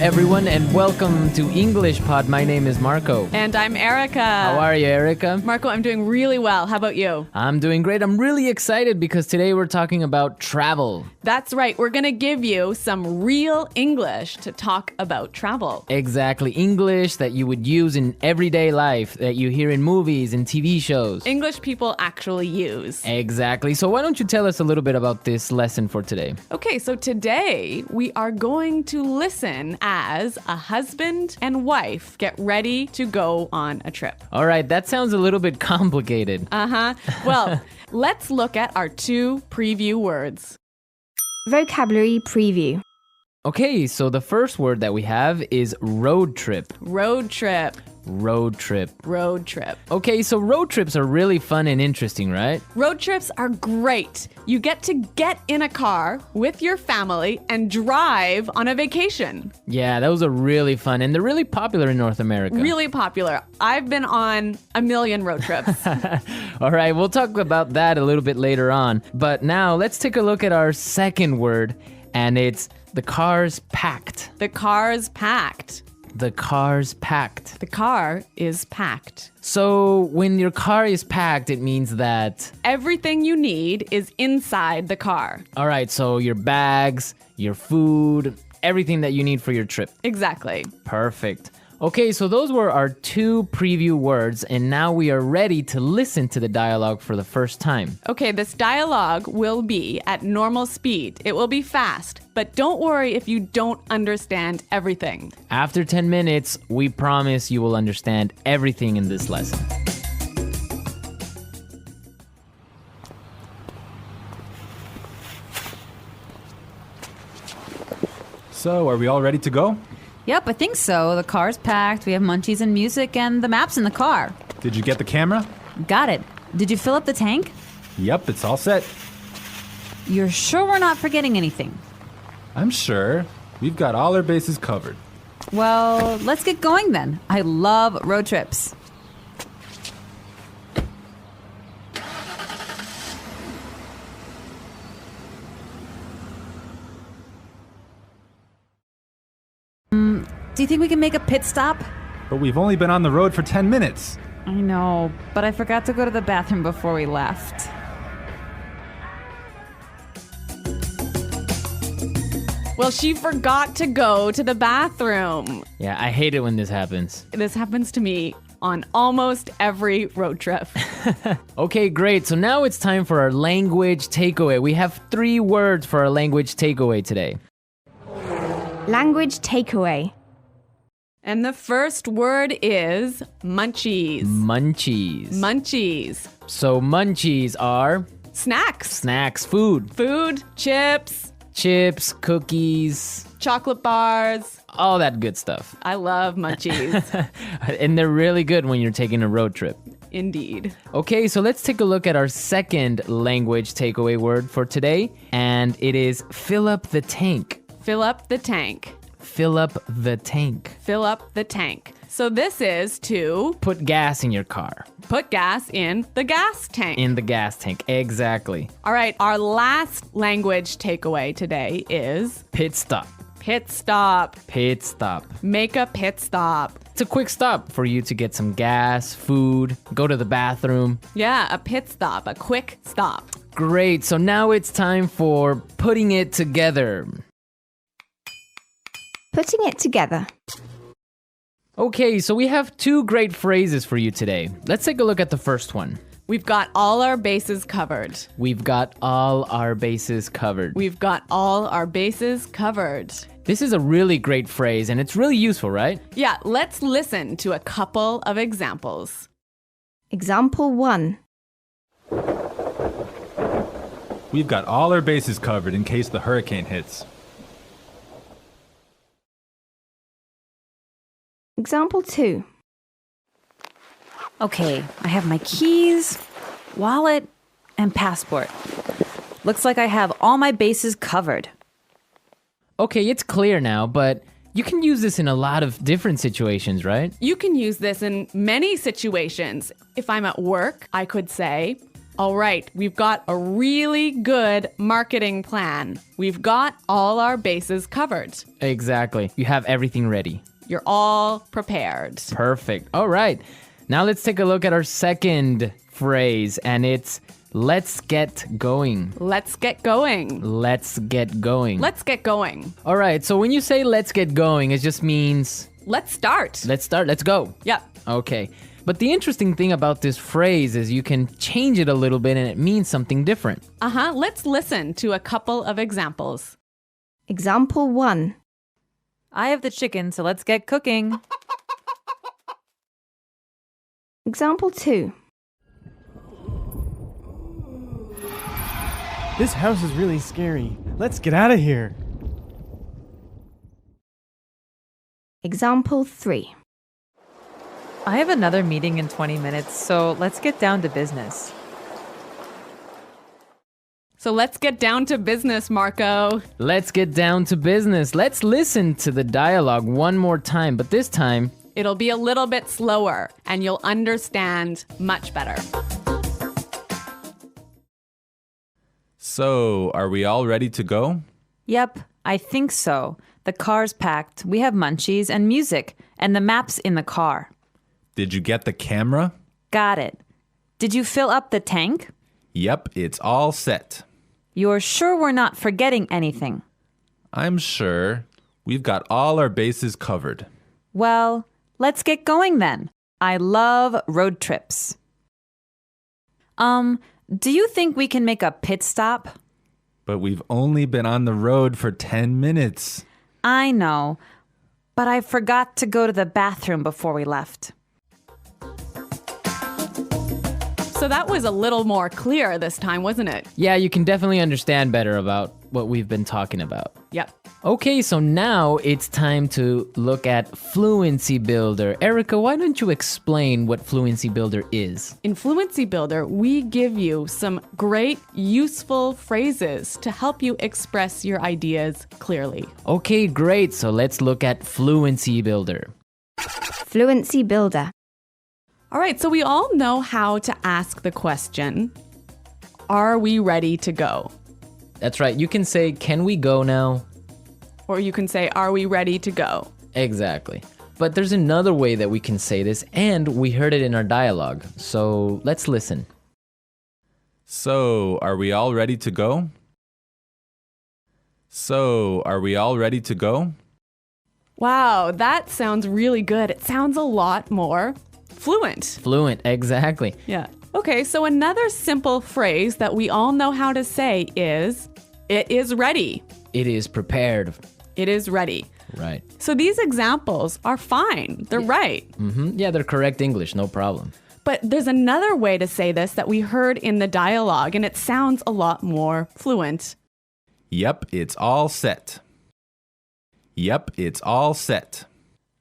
everyone, and welcome to English Pod. My name is Marco. And I'm Erica. How are you, Erica? Marco, I'm doing really well. How about you? I'm doing great. I'm really excited because today we're talking about travel. That's right. We're going to give you some real English to talk about travel. Exactly. English that you would use in everyday life, that you hear in movies and TV shows. English people actually use. Exactly. So why don't you tell us a little bit about this lesson for today? Okay, so today we are going to listen as a husband and wife get ready to go on a trip. All right, that sounds a little bit complicated. Well, let's look at our two preview words. Vocabulary preview. Okay, so the first word that we have is road trip. Road trip. Road trip. Road trip. Okay, so road trips are really fun and interesting, right? Road trips are great. You get to get in a car with your family and drive on a vacation. Yeah, those are really fun, and they're really popular in North America. Really popular. I've been on a million road trips. All right, we'll talk about that a little bit later on. But now let's take a look at our second word, and it's the car's packed. The car's packed. The car's packed. The car is packed. So when your car is packed, it means that... everything you need is inside the car. All right, so your bags, your food, everything that you need for your trip. Exactly. Perfect. Okay, so those were our two preview words, and now we are ready to listen to the dialogue for the first time. Okay, this dialogue will be at normal speed. It will be fast, but don't worry if you don't understand everything. After 10 minutes, we promise you will understand everything in this lesson. So, are we all ready to go? Yep, I think so. The car's packed, we have munchies and music, and the map's in the car. Did you get the camera? Got it. Did you fill up the tank? Yep, it's all set. You're sure we're not forgetting anything? I'm sure. We've got all our bases covered. Well, let's get going then. I love road trips. Do you think we can make a pit stop? But we've only been on the road for 10 minutes. I know, but I forgot to go to the bathroom before we left. Well, she forgot to go to the bathroom. Yeah, I hate it when this happens. This happens to me on almost every road trip. Okay, great. So now it's time for our language takeaway. We have 3 words for our language takeaway today. Language takeaway. And the first word is munchies. Munchies. Munchies. So munchies are Snacks. snacks, food, Food, chips, chips, cookies, chocolate bars. all that good stuff. I love munchies. And they're really good when you're taking a road trip. Indeed. Okay, so let's take a look at our second language takeaway word for today, and it is fill up the tank. Fill up the tank. Fill up the tank. Fill up the tank. So this is to Put gas in your car. put gas in the gas tank. In the gas tank, exactly. All right, our last language takeaway today is Pit stop. pit stop. Pit stop. Make a pit stop. It's a quick stop for you to get some gas, food, go to the bathroom. Yeah, a pit stop, a quick stop. Great, so now it's time for putting it together. Putting it together. Okay, so we have 2 great phrases for you today. Let's take a look at the first one. We've got all our bases covered. We've got all our bases covered. We've got all our bases covered. This is a really great phrase, and it's really useful, right? Yeah, let's listen to a couple of examples. Example 1. We've got all our bases covered in case the hurricane hits. Example 2. Okay, I have my keys, wallet, and passport. Looks like I have all my bases covered. Okay, it's clear now, but you can use this in a lot of different situations, right? You can use this in many situations. If I'm at work, I could say, All right, we've got a really good marketing plan. We've got all our bases covered. Exactly. You have everything ready. You're all prepared. Perfect. All right. Now let's take a look at our second phrase, and it's let's get going. Let's get going. Let's get going. Let's get going. All right. So when you say let's get going, it just means Let's start. let's start. Let's go. Yep. Okay. But the interesting thing about this phrase is you can change it a little bit and it means something different. Let's listen to a couple of examples. Example 1. I have the chicken, so let's get cooking. Example 2. This house is really scary. Let's get out of here. Example 3. I have another meeting in 20 minutes, so let's get down to business. So let's get down to business, Marco. Let's get down to business. Let's listen to the dialogue one more time, but this time, It'll be a little bit slower and you'll understand much better. So, are we all ready to go? Yep, I think so. The car's packed, we have munchies and music, and the map's in the car. Did you get the camera? Got it. Did you fill up the tank? Yep, it's all set. You're sure we're not forgetting anything? I'm sure. We've got all our bases covered. Well, let's get going then. I love road trips. Do you think we can make a pit stop? But we've only been on the road for 10 minutes. I know, but I forgot to go to the bathroom before we left. So that was a little more clear this time, wasn't it? yeah, you can definitely understand better about what we've been talking about. Yep. Okay, so now it's time to look at Fluency Builder. Erica, why don't you explain what Fluency Builder is? In Fluency Builder, we give you some great, useful phrases to help you express your ideas clearly. Okay, great. So let's look at Fluency Builder. Fluency Builder. All right, so we all know how to ask the question, are we ready to go? That's right. You can say, can we go now? Or you can say, are we ready to go? Exactly. But there's another way that we can say this, and we heard it in our dialogue. So let's listen. So, are we all ready to go? So, are we all ready to go? Wow, that sounds really good. It sounds a lot more fluent. Fluent, exactly. Yeah. Okay, so another simple phrase that we all know how to say is, it is ready. It is prepared. It is ready. Right. So these examples are fine. They're right. Yeah, they're correct English, no problem. But there's another way to say this that we heard in the dialogue, and it sounds a lot more fluent. Yep, it's all set. Yep, it's all set.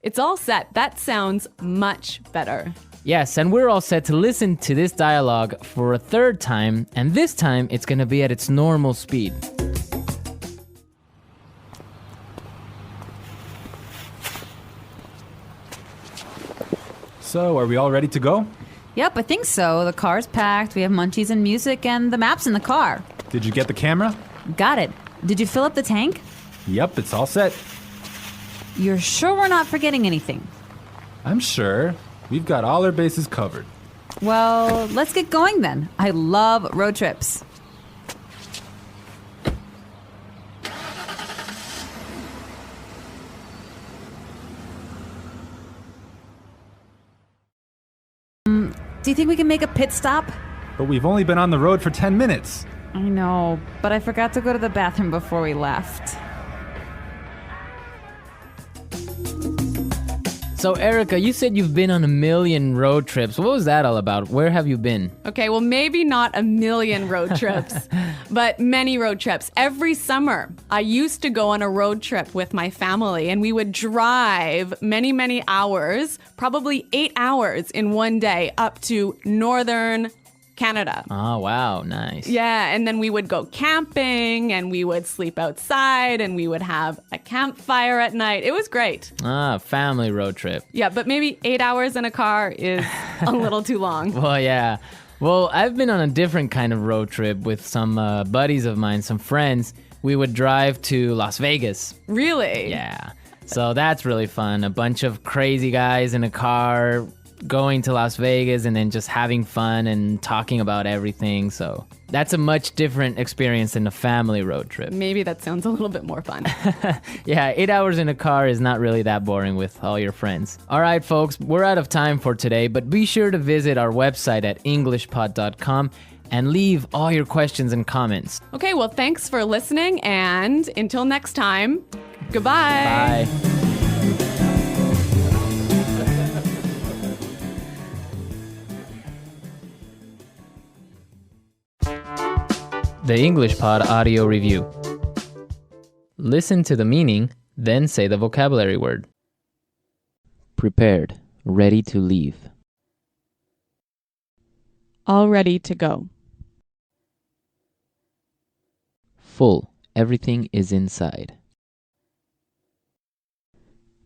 It's all set. That sounds much better. Yes, and we're all set to listen to this dialogue for a third time, and this time it's going to be at its normal speed. So, are we all ready to go? Yep, I think so. The car's packed, we have munchies and music, and the map's in the car. Did you get the camera? Got it. Did you fill up the tank? Yep, it's all set. You're sure we're not forgetting anything? I'm sure. We've got all our bases covered. Well, let's get going then. I love road trips. Do you think we can make a pit stop? But we've only been on the road for 10 minutes. I know, but I forgot to go to the bathroom before we left. So, Erica, you said you've been on a million road trips. What was that all about? Where have you been? Okay, well, maybe not a million road trips, but many road trips. Every summer, I used to go on a road trip with my family, and we would drive many, many hours, probably 8 hours in one day, up to northern Canada. Oh, wow, nice. Yeah, and then we would go camping, and we would sleep outside, and we would have a campfire at night. It was great. Ah, family road trip. Yeah, but maybe 8 hours in a car is a little too long. Well, yeah. Well, I've been on a different kind of road trip with some buddies of mine, some friends. We would drive to Las Vegas. Really? Yeah. So that's really fun. A bunch of crazy guys in a car going to Las Vegas and then just having fun and talking about everything. So that's a much different experience than a family road trip. Maybe that sounds a little bit more fun. Yeah, 8 hours in a car is not really that boring with all your friends. All right, folks, we're out of time for today, but be sure to visit our website at englishpod.com and leave all your questions and comments. Okay, well, thanks for listening, and until next time, goodbye. Bye. The English Pod Audio Review. Listen to the meaning, then say the vocabulary word. Prepared, ready to leave. All ready to go. Full, everything is inside.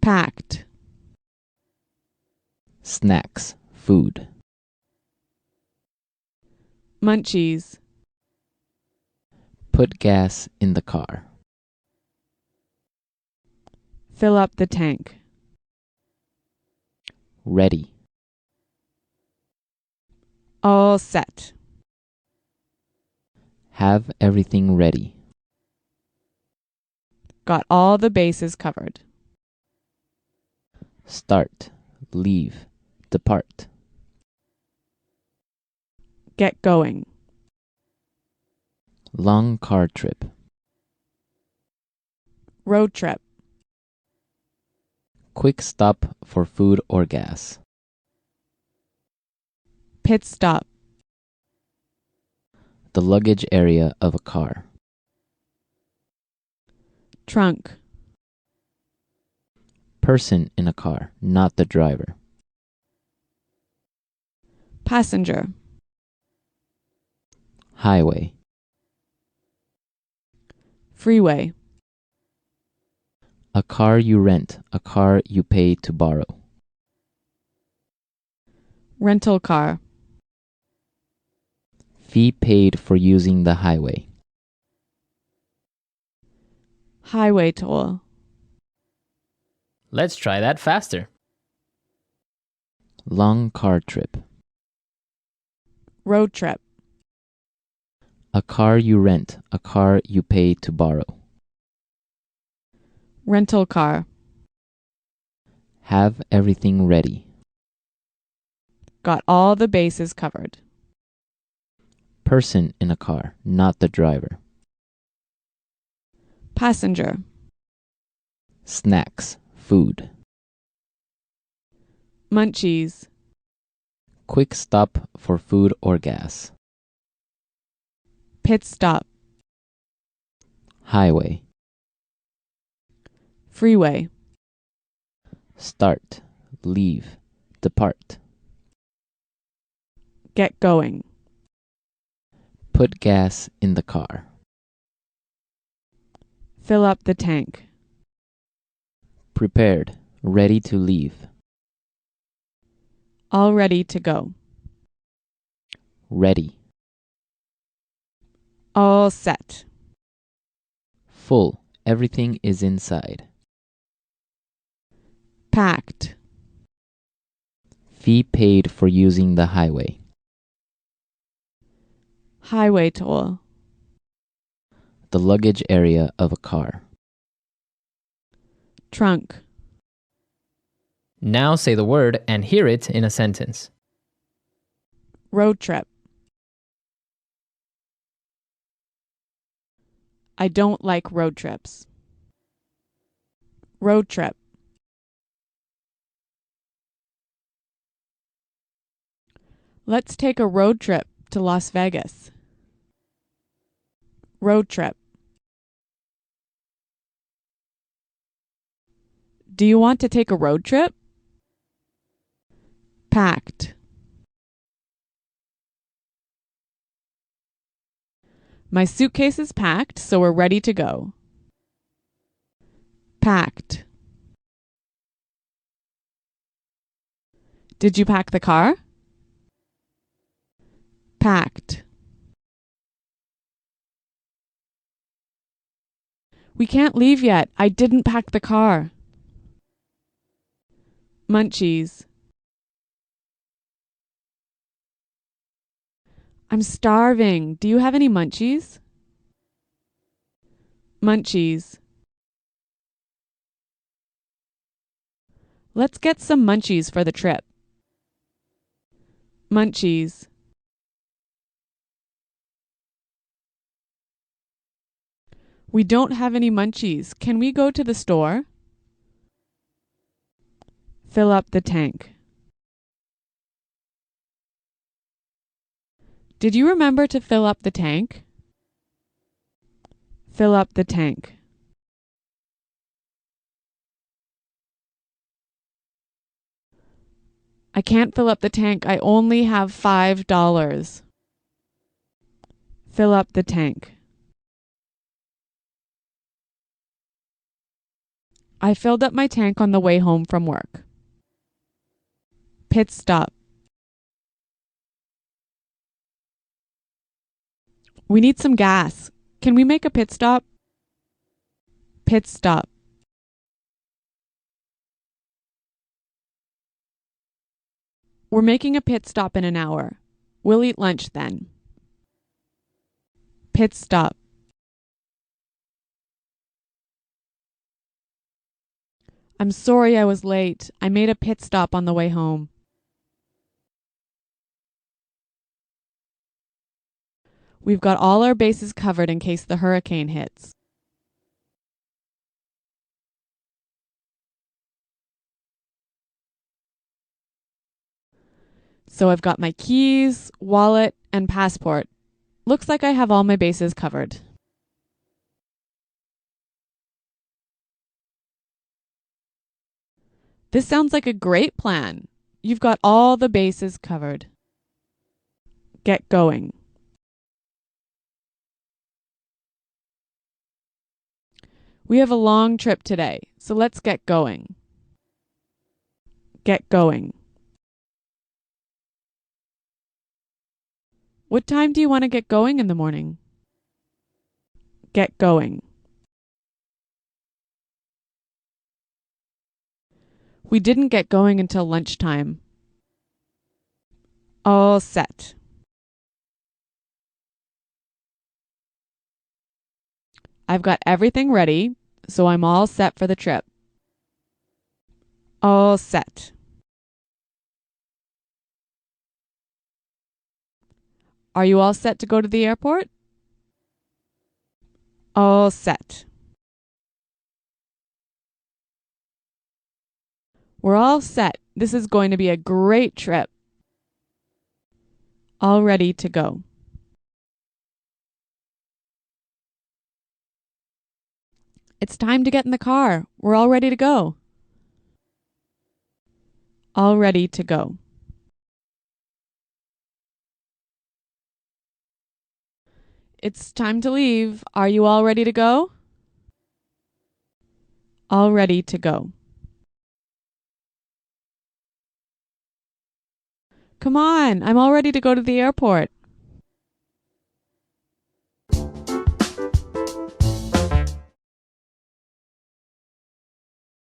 Packed. Snacks, food. Munchies. Put gas in the car. Fill up the tank. Ready. All set. Have everything ready. Got all the bases covered. Start, leave, depart. Get going. Long car trip. Road trip. Quick stop for food or gas. Pit stop. The luggage area of a car. Trunk. Person in a car, not the driver. Passenger. Highway. Freeway. A car you rent, a car you pay to borrow. Rental car. Fee paid for using the highway. Highway toll. Let's try that faster. Long car trip. Road trip. A car you rent, a car you pay to borrow. Rental car. Have everything ready. Got all the bases covered. Person in a car, not the driver. Passenger. Snacks, food. Munchies. Quick stop for food or gas. Pit stop. Highway. Freeway. Start, leave, depart. Get going. Put gas in the car. Fill up the tank. Prepared, ready to leave. All ready to go. Ready. All set. Full, everything is inside. Packed. Fee paid for using the highway. Highway toll. The luggage area of a car. Trunk. Now say the word and hear it in a sentence. Road trip. I don't like road trips. Road trip. Let's take a road trip to Las Vegas. Road trip. Do you want to take a road trip? Packed. My suitcase is packed, so we're ready to go. Packed. Did you pack the car? Packed. We can't leave yet. I didn't pack the car. Munchies. I'm starving. Do you have any munchies? Munchies. Let's get some munchies for the trip. Munchies. We don't have any munchies. Can we go to the store? Fill up the tank. Did you remember to fill up the tank? Fill up the tank. I can't fill up the tank. I only have $5. Fill up the tank. I filled up my tank on the way home from work. Pit stop. We need some gas. Can we make a pit stop? Pit stop. We're making a pit stop in an hour. We'll eat lunch then. Pit stop. I'm sorry I was late. I made a pit stop on the way home. We've got all our bases covered in case the hurricane hits. So I've got my keys, wallet, and passport. Looks like I have all my bases covered. This sounds like a great plan. You've got all the bases covered. Get going. We have a long trip today, so let's get going. Get going. What time do you want to get going in the morning? Get going. We didn't get going until lunchtime. All set. I've got everything ready, so I'm all set for the trip. All set. Are you all set to go to the airport? All set. We're all set. This is going to be a great trip. All ready to go. It's time to get in the car. We're all ready to go. All ready to go. It's time to leave. Are you all ready to go? All ready to go. Come on, I'm all ready to go to the airport.